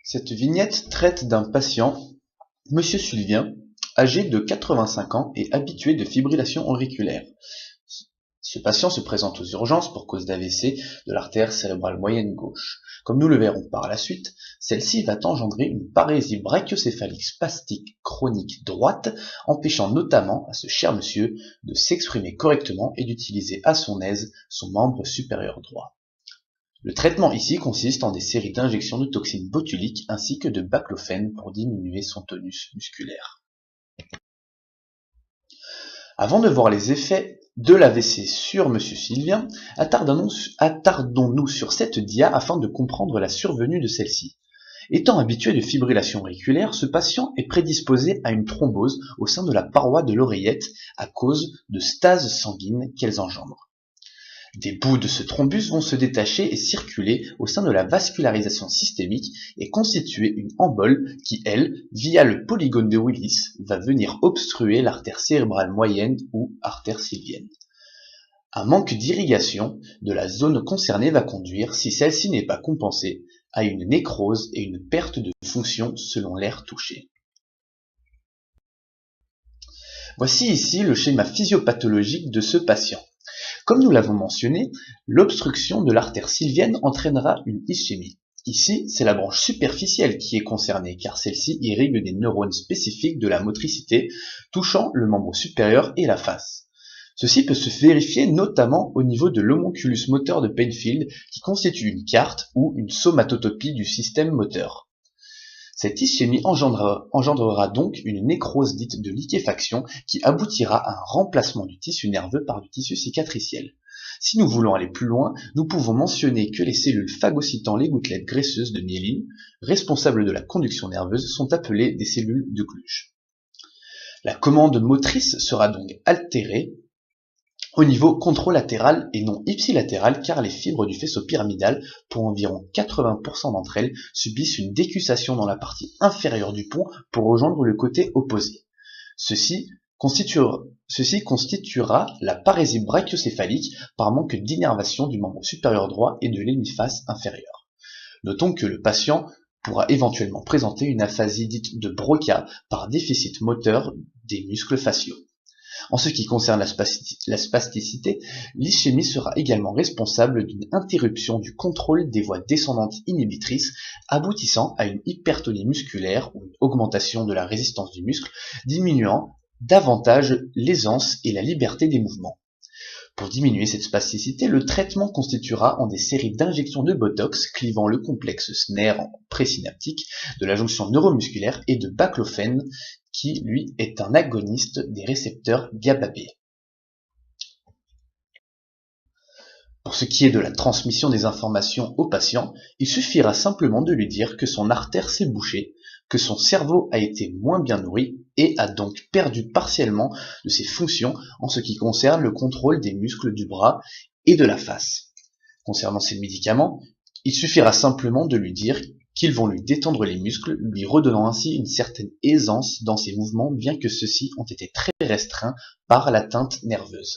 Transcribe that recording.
Cette vignette traite d'un patient, Monsieur Sylvien, âgé de 85 ans et habitué de fibrillation auriculaire. Ce patient se présente aux urgences pour cause d'AVC de l'artère cérébrale moyenne gauche. Comme nous le verrons par la suite, celle-ci va engendrer une parésie brachiocéphalique spastique chronique droite, empêchant notamment à ce cher monsieur de s'exprimer correctement et d'utiliser à son aise son membre supérieur droit. Le traitement ici consiste en des séries d'injections de toxines botuliques ainsi que de baclofène pour diminuer son tonus musculaire. Avant de voir les effets de l'AVC sur M. Sylvien, attardons-nous sur cette dia afin de comprendre la survenue de celle-ci. Étant habitué de fibrillation auriculaire, ce patient est prédisposé à une thrombose au sein de la paroi de l'oreillette à cause de stases sanguines qu'elles engendrent. Des bouts de ce thrombus vont se détacher et circuler au sein de la vascularisation systémique et constituer une embole qui, elle, via le polygone de Willis, va venir obstruer l'artère cérébrale moyenne ou artère sylvienne. Un manque d'irrigation de la zone concernée va conduire, si celle-ci n'est pas compensée, à une nécrose et une perte de fonction selon l'aire touché. Voici ici le schéma physiopathologique de ce patient. Comme nous l'avons mentionné, l'obstruction de l'artère sylvienne entraînera une ischémie. Ici, c'est la branche superficielle qui est concernée, car celle-ci irrigue des neurones spécifiques de la motricité, touchant le membre supérieur et la face. Ceci peut se vérifier notamment au niveau de l'homunculus moteur de Penfield, qui constitue une carte ou une somatotopie du système moteur. Cette ischémie engendrera donc une nécrose dite de liquéfaction qui aboutira à un remplacement du tissu nerveux par du tissu cicatriciel. Si nous voulons aller plus loin, nous pouvons mentionner que les cellules phagocytant les gouttelettes graisseuses de myéline, responsables de la conduction nerveuse, sont appelées des cellules de Kluge. La commande motrice sera donc altérée au niveau contralatéral et non ipsilatéral, car les fibres du faisceau pyramidal, pour environ 80% d'entre elles, subissent une décussation dans la partie inférieure du pont pour rejoindre le côté opposé. Ceci constituera la parésie brachiocéphalique par manque d'innervation du membre supérieur droit et de l'hémiface inférieur. Notons que le patient pourra éventuellement présenter une aphasie dite de Broca par déficit moteur des muscles faciaux. En ce qui concerne la spasticité, l'ischémie sera également responsable d'une interruption du contrôle des voies descendantes inhibitrices, aboutissant à une hypertonie musculaire ou une augmentation de la résistance du muscle, diminuant davantage l'aisance et la liberté des mouvements. Pour diminuer cette spasticité, le traitement constituera en des séries d'injections de Botox clivant le complexe SNER présynaptique de la jonction neuromusculaire et de baclofène qui, lui, est un agoniste des récepteurs GABA-B. Pour ce qui est de la transmission des informations au patient, il suffira simplement de lui dire que son artère s'est bouchée, que son cerveau a été moins bien nourri et a donc perdu partiellement de ses fonctions en ce qui concerne le contrôle des muscles du bras et de la face. Concernant ces médicaments, il suffira simplement de lui dire qu'ils vont lui détendre les muscles, lui redonnant ainsi une certaine aisance dans ses mouvements, bien que ceux-ci ont été très restreints par l'atteinte nerveuse.